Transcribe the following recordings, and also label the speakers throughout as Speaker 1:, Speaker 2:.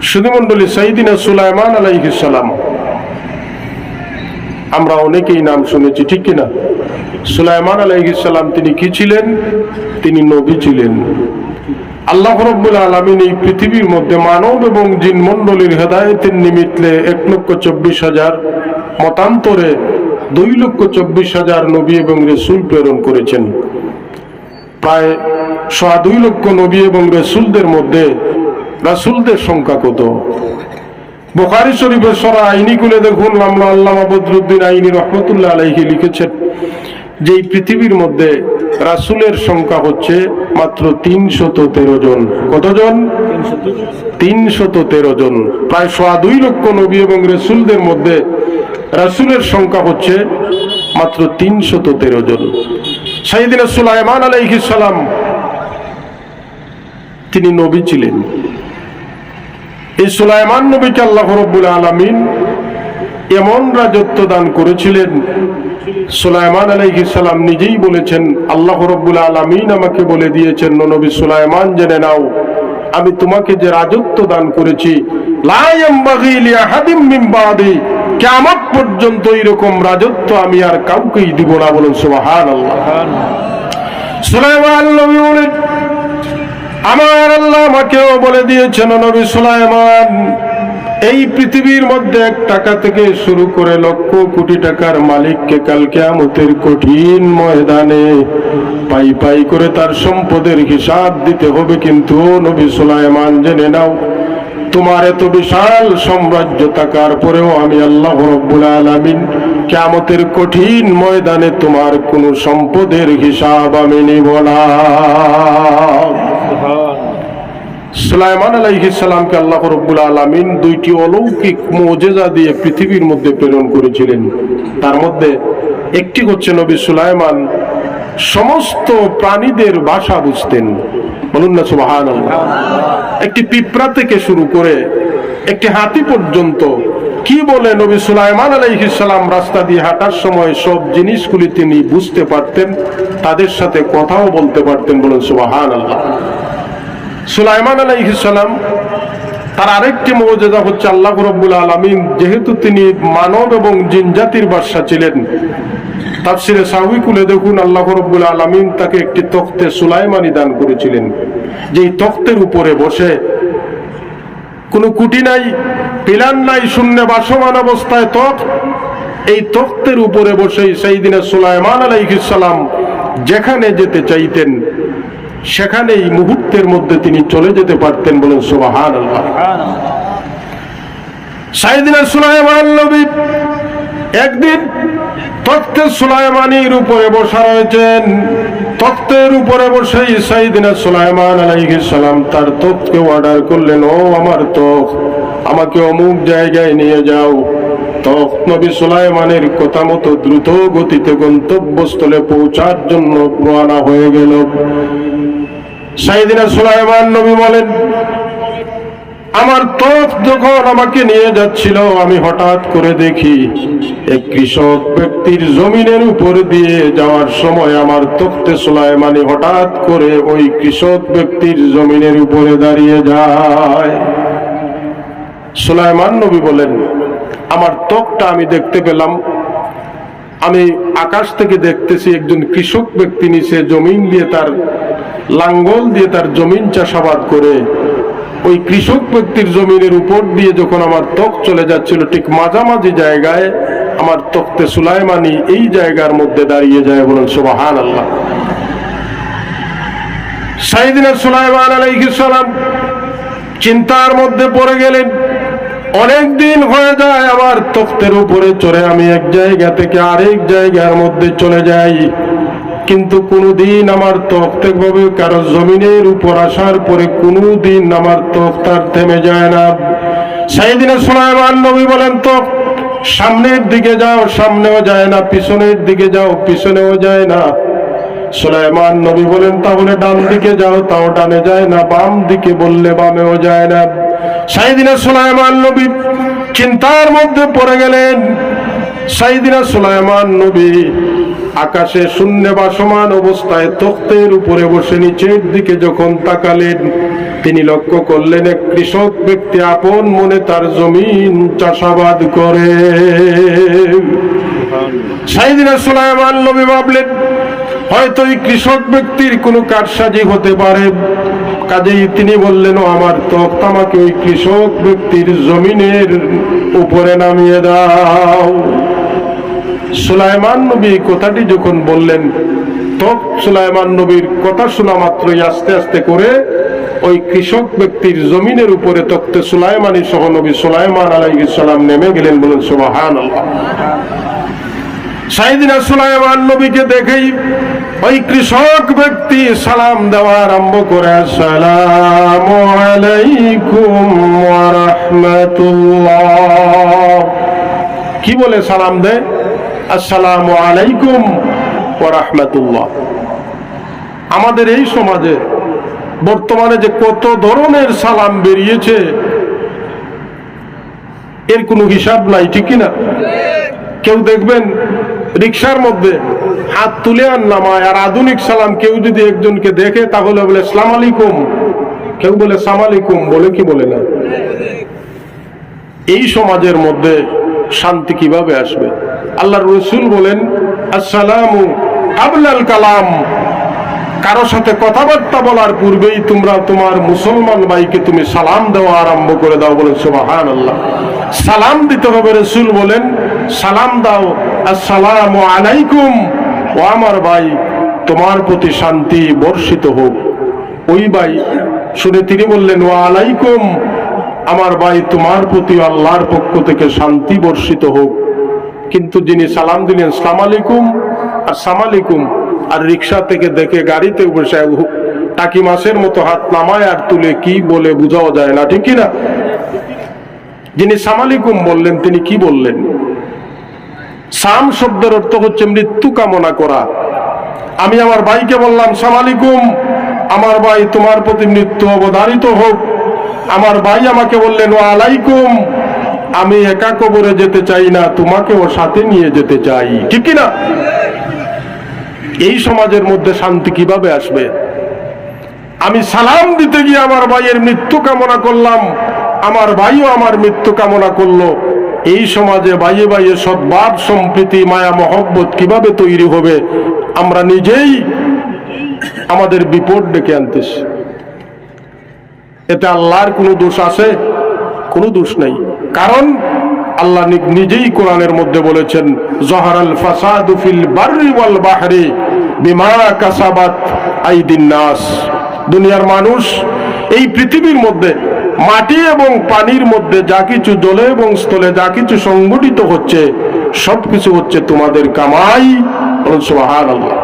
Speaker 1: সুধীমণ্ডলী, সাইয়্যিদিনা সুলাইমান আলাইহিস সালাম, আমরা অনেকেই নাম শুনেছি, ঠিক কিনা? সুলাইমান আলাইহিস সালাম তিনি কি ছিলেন? তিনি নবী ছিলেন। আল্লাহ রাব্বুল আলামিন এই পৃথিবীর মধ্যে মানব এবং জিন মণ্ডলীর হেদায়েতের নিমিত্তে 1,24,000 মতান্তরে 2,24,000 নবী এবং রাসূল প্রেরণ করেছেন। প্রায় 2.25 লক্ষ নবী এবং রাসূলদের মধ্যে রাসূলদের সংখ্যা কত? বুখারী শরীফের সূরা আইনি খুলে দেখুন, আল্লামা বদরুদ্দিন আইনি রহমতুল্লাহ আলাইহি লিখেছেন যে এই পৃথিবীর মধ্যে রাসূলের সংখ্যা হচ্ছে মাত্র 313 জন। কতজন? 313 জন। প্রায় 2.25 লক্ষ নবী এবং রাসূলদের মধ্যে রাসূলের সংখ্যা হচ্ছে মাত্র 313 জন। সাইয়্যিদিনা সুলাইমান আলাইহিস সালাম তিনি নবী ছিলেন। এই সুলাইমান নবীকে আল্লাহ রাব্বুল আলামিন এমন রাজত্ব দান করেছিলেন, সুলাইমান আলাইহিস সালাম নিজেই বলেছেন, আল্লাহ রাব্বুল আলামিন আমাকে বলে দিয়েছেন, নবী সুলাইমান জেনে নাও, আমি তোমাকে যে রাজত্ব দান করেছি, লা ইয়ামবাগি লিআহাদিম মিন বাদি, কিয়ামত পর্যন্ত এরকম রাজত্ব আমি আর কাউকেই দিব না। বলুন সুবহানাল্লাহ। সুলাইমান নবী বলেন, আমার আল্লাহ আমাকেও বলে দিয়েছেন, নবী সুলাইমান, এই পৃথিবীর মধ্যে 1 টাকা থেকে শুরু করে লক্ষ কোটি টাকার মালিককে কাল কিয়ামতের কঠিন ময়দানে পাই পাই করে তার সম্পদের হিসাব দিতে হবে। কিন্তু নবী সুলাইমান জেনে নাও, তোমার এত বিশাল সাম্রাজ্য থাকার পরেও আমি আল্লাহ রাব্বুল আলামিন কিয়ামতের কঠিন ময়দানে তোমার কোনো সম্পদের হিসাব আমি নিব না। সুলাইমান আলাইহিস সালামকে আল্লাহ রাব্বুল আলামিন 2টি অলৌকিক মুজিজা দিয়ে পৃথিবীর মধ্যে প্রেরণ করেছিলেন। তার মধ্যে একটি হচ্ছে নবী সুলাইমান সমস্ত প্রাণীদের ভাষা বুঝতেন। বলুন না সুবহানাল্লাহ। একটি পিঁপড়া থেকে শুরু করে একটি হাতি পর্যন্ত কি বলে নবী সুলাইমান আলাইহিস সালাম রাস্তা দিয়ে হাঁটার সময় সব জিনিসগুলি তিনি বুঝতে পারতেন, তাদের সাথে কথাও বলতে পারতেন। বলুন সুবহানাল্লাহ। সুলাইমান আলাইহিস সালাম তার আরেকটি মুজিজা হচ্ছে আল্লাহ রাব্বুল আলামিন যেহেতু তিনি মানব এবং জিন জাতির বাদশা ছিলেন, তাফসিরে সাহবী খুলে দেখুন, আল্লাহ রাব্বুল আলামিন তাকে একটি তখতে সুলাইমানি দান করেছিলেন, যেই তখতের উপরে বসে কোনো কুটি নাই, পিলার নাই, শূন্য ভাসমান অবস্থায় তখত, এই তখতের উপরে বসেই সাইয়্যিদিনা সুলাইমান আলাইহিস সালাম যেখানে যেতে চাইতেন সেখানেই মুহূর্তের মধ্যে তিনি চলে যেতে পারতেন। বলেন সুবহানাল্লাহ। সাইয়্যিদিনা সুলাইমান নবী একদিন তখতে সুলাইমানির উপরে বসা রয়েছেন। তখতের উপরে বসেই সাইয়্যিদিনা সুলাইমান আলাইহিস সালাম তার তখতকে অর্ডার করলেন, ও আমার তখত, আমাকে অমুক জায়গায় নিয়ে যাও। তখত নবী সুলাইমানের কথা মতো দ্রুত গতিতে গন্তব্যস্থলে পৌঁছার জন্য রওনা হয়ে গেল। সাইয়্যিদিনা সুলাইমান নবী বলেন, আমার তখত যখন আমাকে নিয়ে যাচ্ছিল, আমি হঠাৎ করে দেখি এক কৃষক ব্যক্তির জমিনের উপর দিয়ে যাওয়ার সময় আমার তখতে সুলাইমানি হঠাৎ করে ওই কৃষক ব্যক্তির জমিনের উপরে দাঁড়িয়ে যায়। সুলাইমান নবী বলেন, আমার তখতটা আমি দেখতে পেলাম, আমি আকাশ থেকে দেখতেছি একজন কৃষক ব্যক্তি নিচে জমিন দিয়ে তার লাঙ্গল দিয়ে তার জমিন চাষাবাদ করে ওই কৃষক ব্যক্তির জমিনের উপর দিয়ে যখন আমার তখত চলে যাচ্ছিল, ঠিক মাঝামাঝি জায়গায় আমার তখতে সুলাইমানি এই জায়গার মধ্যে দাঁড়িয়ে যায়। বলেন সুবহানাল্লাহ। সাইয়্যিদিনা সুলাইমান আলাইহিস সালাম চিন্তার মধ্যে পড়ে গেলেন। অনেক দিন হয়ে যায় আমার তখতের উপরে চড়ে আমি এক জায়গা থেকে আরেক জায়গার মধ্যে চলে যাই, কিন্তু কোনদিন আমার তখত ভাবে কারো জমিনের উপর আসার পরে কোনদিন আমার তখত আর থেমে যায় না। সাইয়্যিদিনা সুলাইমান নবী বলেন, তো সামনের দিকে যাও, সামনেও যায় না, পিছনের দিকে যাও, পিছনেও যায় না। সুলাইমান নবী বলেন, তাহলে ডান দিকে যাও, তাও ডানে যায় না, বাম দিকে বললে বামেও যায় না। সাইয়্যিদিনা সুলাইমান নবী চিন্তার মধ্যে পড়ে গেলেন। সাইয়্যিদিনা সুলাইমান নবী আকাশে শূন্য ভাসমান অবস্থায় তখ্তের উপরে বসে নিচের দিকে যখন তাকালেন, তিনি লক্ষ্য করলেন এক কৃষক ব্যক্তি আপন মনে তার জমিন চাষাবাদ করে। সাইয়েদনা সুলাইমান নবী ভাবলেন হয়তো এই কৃষক ব্যক্তির কোনো কারসাজি হতে পারে, কাজেই তিনি বললেন, ও আমার তখ্ত আমাকে ওই কৃষক ব্যক্তির জমিনের উপরে নামিয়ে দাও। সুলাইমান নবী কথাটি যখন বললেন, তখন সুলাইমান নবীর কথা শোনা মাত্রই আস্তে আস্তে করে ওই কৃষক ব্যক্তির জমিনের উপরে তখ্তে সুলাইমানী সহ নবী সুলাইমান আলাইহিস সালাম নেমে গেলেন। বলেন সুবহানাল্লাহ। সাইয়েদনা সুলাইমান নবীকে দেখেই ওই কৃষক ব্যক্তি সালাম দেওয়া আরম্ভ করে, আসসালামু আলাইকুম ওয়া রাহমাতুল্লাহ। কি বলে সালাম দেয়? আসসালামু আলাইকুম ওয়া রাহমাতুল্লাহ। আমাদের এই সমাজে বর্তমানে যে কত ধরনের সালাম বেরিয়েছে এর কোনো হিসাব নাই, ঠিক কিনা? কেউ দেখবেন রিকশার মধ্যে হাত তুলে আর নামায়, আর আধুনিক সালাম কেউ যদি একজনকে দেখে তাহলে বলে আসসালামু আলাইকুম, কেউ বলে সালাম আলাইকুম, বলে কি বলে না? এই সমাজের মধ্যে শান্তি কিভাবে আসবে? আল্লাহর রাসূল বলেন, আসসালামু কাবলাল কালাম। কারো সাথে কথাবার্তা বলার পূর্বেই তোমরা তোমার মুসলমান ভাইকে তুমি সালাম দেওয়া আরম্ভ করে দাও। বলেন সুবহানাল্লাহ। সালাম দিতে হবে। রাসূল বলেন, সালাম দাও, আসসালামু আলাইকুম, ও আমার ভাই তোমার প্রতি শান্তি বর্ষিত হোক। ওই ভাই শুনে তিনি বললেন, ওয়া আলাইকুম, আমার ভাই তোমার প্রতি আল্লাহর পক্ষ থেকে শান্তি বর্ষিত হোক। কিন্তু যিনি সালাম দিলেন আসসালামু আলাইকুম আর সালাম আলাইকুম, আর রিকশা থেকে দেখে গাড়িতে বসে টাকি মাছের মতো হাত নামায় আর তুলে কি বলে বুঝাও যায় না, ঠিক কিনা? যিনি সালাম আলাইকুম বললেন তিনি কি বললেন? সাম শব্দের অর্থ হচ্ছে মৃত্যু কামনা করা। আমি আমার ভাইকে বললাম সালাম আলাইকুম, আমার ভাই তোমার প্রতি মৃত্যু অবধারিত হোক। আমার ভাই আমাকে বললেন ওয়া আলাইকুম, আমি একা কবরে যেতে চাই না, তোমাকেও সাথে নিয়ে যেতে চাই, ঠিক কিনা? এই সমাজের মধ্যে শান্তি কিভাবে আসবে? আমি সালাম দিতে গিয়ে আমার ভাইয়ের মৃত্যু কামনা করলাম, আমার ভাইও আমার মৃত্যু কামনা করলো। এই সমাজে ভাইয়ে ভাইয়ে সদ্ভাব সম্প্রীতি মায়া মহব্বত কিভাবে তৈরি হবে? আমরা নিজেই আমাদের বিপদ ডেকে আনতেছি। এতে আল্লাহর কোনো দোষ আছে? কোনো দোষ নাই। কারণ আল্লাহ নিজেই কোরআনের মধ্যে বলেছেন, যহারাল ফাসাদু ফিল বাররি ওয়াল বাহরি বিমা কাসাবাত আইদিন নাস। দুনিয়ার মানুষ এই পৃথিবীর মধ্যে মাটি এবং পানির মধ্যে যা কিছু জলে এবং স্থলে যা কিছু সংগঠিত হচ্ছে সবকিছু হচ্ছে তোমাদের কামাই। সুবহানাল্লাহ।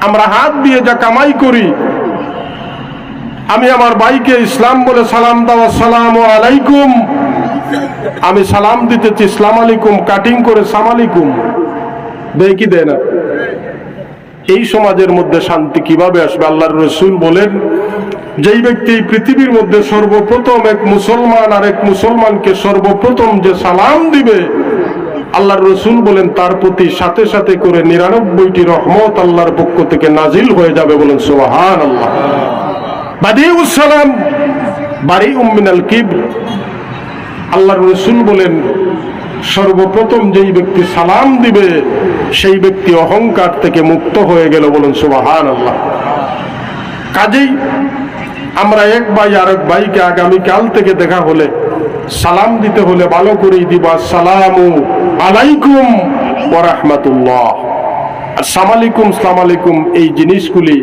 Speaker 1: আমরা হাত দিয়ে যা কামাই করি, আমি আমার ভাইকে ইসলাম বলে সালাম দাও, আসসালামু আলাইকুম, আমি সালাম দিতেছি আসসালামু আলাইকুম, কাটিং করে সালাম আলাইকুম দেয় কি দেয় না? এই সমাজের মধ্যে শান্তি কিভাবে আসবে? আল্লাহর রাসূল বলেন, যেই ব্যক্তি পৃথিবীর মধ্যে সর্বপ্রথম এক মুসলমান আর এক মুসলমানকে সর্বপ্রথম যে সালাম দিবে, আল্লাহর রাসূল বলেন তার প্রতি সাথে সাথে করে ৯৯টি রহমত আল্লাহর পক্ষ থেকে নাজিল হয়ে যাবে। বলেন সুবহানাল্লাহ। বাদিউস সালাম বারিউম মিনাল কিবর। আল্লাহর রাসূল বলেন সর্বপ্রথম যেই ব্যক্তি সালাম দিবে সেই ব্যক্তি অহংকার থেকে মুক্ত হয়ে গেল। বলেন সুবহানাল্লাহ। কাজেই আমরা এক ভাই আরেক ভাইকে আগামীকাল থেকে দেখা হলে সালাম দিতে হলে ভালো করেই দিব, আসসালামু আলাইকুম ওয়া রাহমাতুল্লাহ। আসসালামু আলাইকুম, আসসালামু আলাইকুম এই জিনিসগুলি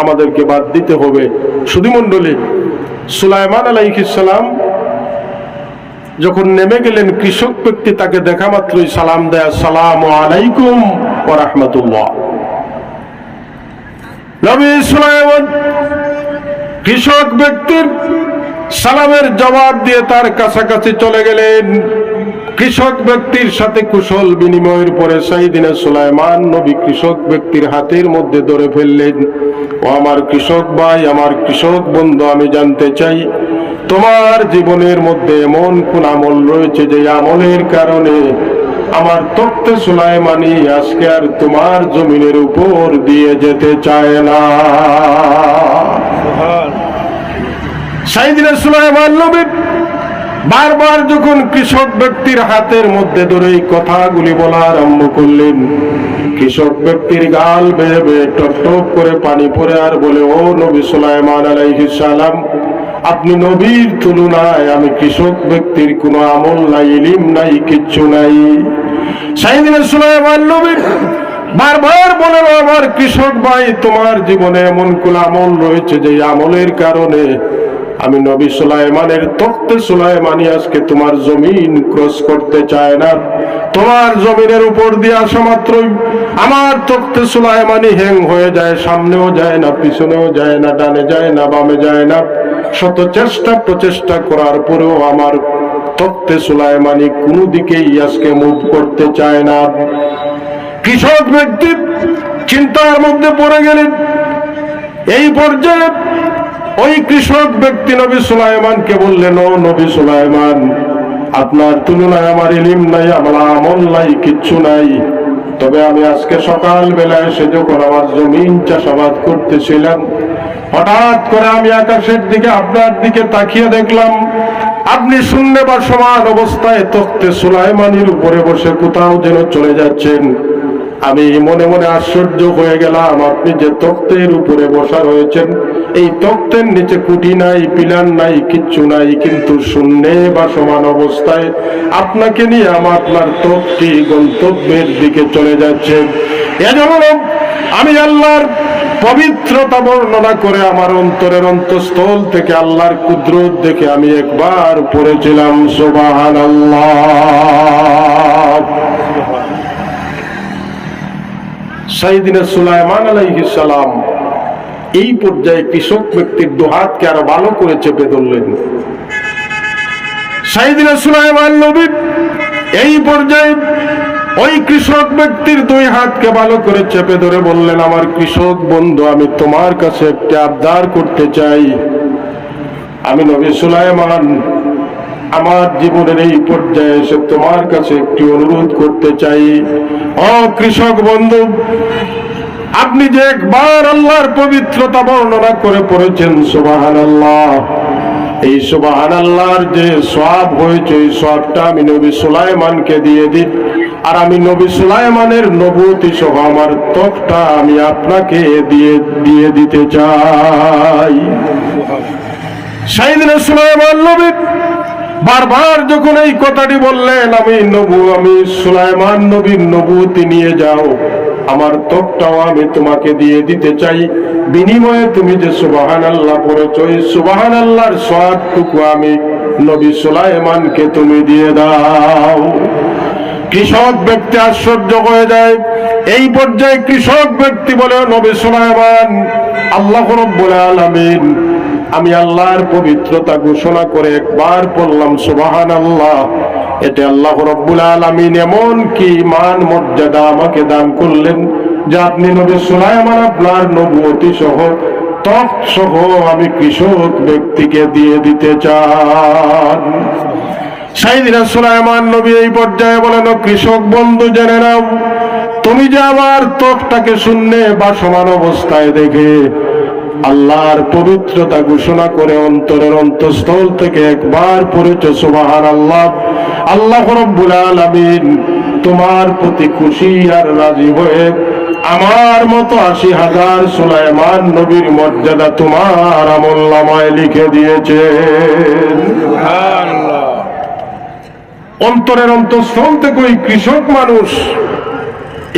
Speaker 1: আমাদেরকে বাদ দিতে হবে। সুধীমণ্ডলী, সুলাইমান আলাইহিস সালাম যখন নেমে গেলেন, কৃষক ব্যক্তি তাকে দেখা মাত্রই সালাম দেয়, আসসালামু আলাইকুম ওয়া রাহমাতুল্লাহ। নবী সুলাইমান কৃষক ব্যক্তির সালামের জবাব দিয়ে তার কাছাকাছি চলে গেলেন। কৃষক ব্যক্তির সাথে কুশল বিনিময়ের পরে সাইয়েদনা সুলাইমান নবী কৃষক ব্যক্তির হাতের মধ্যে ধরে ফেললেন, ও আমার কৃষক ভাই, আমার কৃষক বন্ধু, আমি জানতে চাই তোমার জীবনের মধ্যে এমন কোন আমল রয়েছে যে আমলের কারণে আমার তখ্তে সুলাইমানি আজকে আর তোমার জমিনের উপর দিয়ে যেতে চায় না। সাইয়েদনা সুলাইমান নবী বারবার যখন কৃষক ব্যক্তির হাতের মধ্যে ধরে এই কথাগুলি বলা আরম্ভ করলেন, কৃষক ব্যক্তির গাল বেয়ে বেয়ে টপ টপ করে পানি পড়ে আর বলে, ও নবী সুলাইমান আলাইহিস সালাম, আপনি নবীর তুলনায় আমি কৃষক ব্যক্তির কোনো আমল নাই, ইলম নাই, কিচ্ছু নাই। সাইয়েদনা সুলাইমান নবী বারবার বলে, আমার কৃষক ভাই, তোমার জীবনে এমন কোন আমল রয়েছে যে আমলের কারণে আমি নবী সুলাইমানের তখ্তে সুলাইমানি আজকে তোমার জমিন ক্রস করতে চায় না। তোমার জমিনের উপর দিয়ে আসা মাত্রই আমার তখ্তে সুলাইমানি হ্যাং হয়ে যায়, সামনেও যায় না, পিছনেও যায় না, ডানে যায় না, বামে যায় না। শত চেষ্টা প্রচেষ্টা করার পরেও আমার তখ্তে সুলাইমানি কোনো দিকেই আজকে মুভ করতে চায় না। কৃষক ব্যক্তি চিন্তার মধ্যে পড়ে গেলেন। এই পর্যায়ে ওই কৃষক ব্যক্তি নবী সুলাইমানকে বললেন, ও নবী সুলাইমান, আপনার তুলনায় আমার ইলম নাই, আমার আমল নাই, কিচ্ছু নাই। তবে আমি আজকে সকাল বেলায় এসে যখন আমার জমিন চাষাবাদ করতেছিলাম, হঠাৎ করে আমি আকাশের দিকে আপনার দিকে তাকিয়ে দেখলাম আপনি শূন্য বা সমান অবস্থায় তখ্তে সুলাইমানির উপরে বসে কোথাও যেন চলে যাচ্ছেন। আমি মনে মনে আশ্চর্য হয়ে গেলাম, আপনি যে তখ্তের উপরে বসা রয়েছেন, এই তখ্তের নিচে কুটি নাই, পিলার নাই, কিচ্ছু নাই, কিন্তু শূন্যে বা সমান অবস্থায় আপনাকে নিয়ে আপনার তখ্তটি গন্তব্যের দিকে চলে যাচ্ছে। এজন্য আমি আল্লাহর পবিত্রতা বর্ণনা করে আমার অন্তরের অন্তঃস্থল থেকে আল্লাহর কুদরত দেখে আমি একবার পড়েছিলাম সুবহানাল্লাহ। সাইয়েদনা সুলাইমান আলাইহিস সালাম এই পর্যায়ে কৃষক ব্যক্তির দুহাতকে আরো ভালো করে চেপে ধরলেন। সাইয়েদনা সুলাইমান নবী এই পর্যায়ে ওই কৃষক ব্যক্তির দুই হাতকে ভালো করে চেপে ধরে বললেন, আমার কৃষক বন্ধু, আমি তোমার কাছে একটা আবদার করতে চাই। আমি নবী সুলাইমান আমার জীবনের এই পর্যায়ে এসে তোমার কাছে একটি অনুরোধ করতে চাই। ও কৃষক বন্ধু, আপনি যে একবার আল্লাহর পবিত্রতা বর্ণনা করে পড়েছেন সুবহানাল্লাহ, এই সুবহানাল্লাহর যে সওয়াব হয়েছে, এই সওয়াবটা আমি নবী সুলাইমানকে দিয়ে দিই, আর আমি নবী সুলাইমানের নবুয়তি সহ আমার তখটা আমি আপনাকে দিয়ে দিতে চাই। সাইয়েদনা সুলাইমান নবী বারবার যখন এই কথাটি বললেন, আমি সুলাইমান নবীর নবুয়তি নিয়ে যাও, আমার তখটাও আমি তোমাকে দিয়ে দিতে চাই, বিনিময়ে তুমি যে সুবহানাল্লাহ পড়েছো, এই সুবহানাল্লাহর সওয়াবটুকু আমি নবী সুলাইমানকে তুমি দিয়ে দাও। কৃষক ব্যক্তি আশ্চর্য হয়ে যায়। এই পর্যায়ে কৃষক ব্যক্তি বলে, নবী সুলাইমান, আল্লাহ রাব্বুল আলামিন, আমি আল্লাহর পবিত্রতা ঘোষণা করে একবার পড়লাম সুবহানাল্লাহ, এটা আল্লাহ রাব্বুল আলামিন এমন কি মান মর্যাদা আমাকে দান করলেন যে আপনি নবী সুলাইমান আপনার নবুয়তি সহ তখ্ত সহ আমি কৃষক ব্যক্তিকে দিয়ে দিতে চান। সাইয়েদনা সুলাইমান নবী এই পর্যায়ে বলেন, কৃষক বন্ধু, জেনে নাও, তুমি যে আমার তখটাকে শূন্য বা সমান অবস্থায় দেখে আল্লাহর পবিত্রতা ঘোষণা করে অন্তরের অন্তঃস্থল থেকে একবার পড়েছ সুবহানাল্লাহ, আল্লাহ রাব্বুল আলামিন তোমার প্রতি খুশি আর রাজি হয়ে আমার মতো ৮০,০০০ সুলাইমান নবীর মর্যাদা তোমার আমলনামায় লিখে দিয়েছেন। সুবহানাল্লাহ। অন্তরের অন্তঃস্থল থেকে ওই কৃষক মানুষ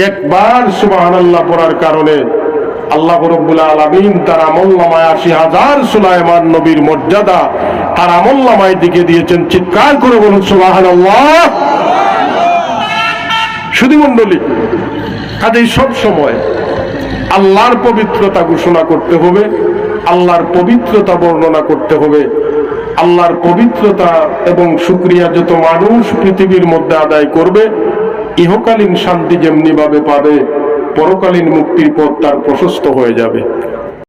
Speaker 1: একবার সুবহানাল্লাহ পড়ার কারণে আল্লাহ রাব্বুল আলামিন তার আমলনামায় ৮০,০০০ সুলাইমান নবীর মর্যাদা তার আমলনামায় দিকে দিয়েছেন। চিৎকার করে বলুন সুবহানাল্লাহ। শুধু মণ্ডলী, কাজেই সব সময় আল্লাহর পবিত্রতা ঘোষণা করতে হবে, আল্লাহর পবিত্রতা বর্ণনা করতে হবে। আল্লাহর পবিত্রতা এবং শুকরিয়া যত মানুষ পৃথিবীর মধ্যে আদায় করবে, ইহকালীন শান্তি যেমনি ভাবে পাবে, পরকালীন মুক্তির পথ তার প্রশস্ত হয়ে যাবে।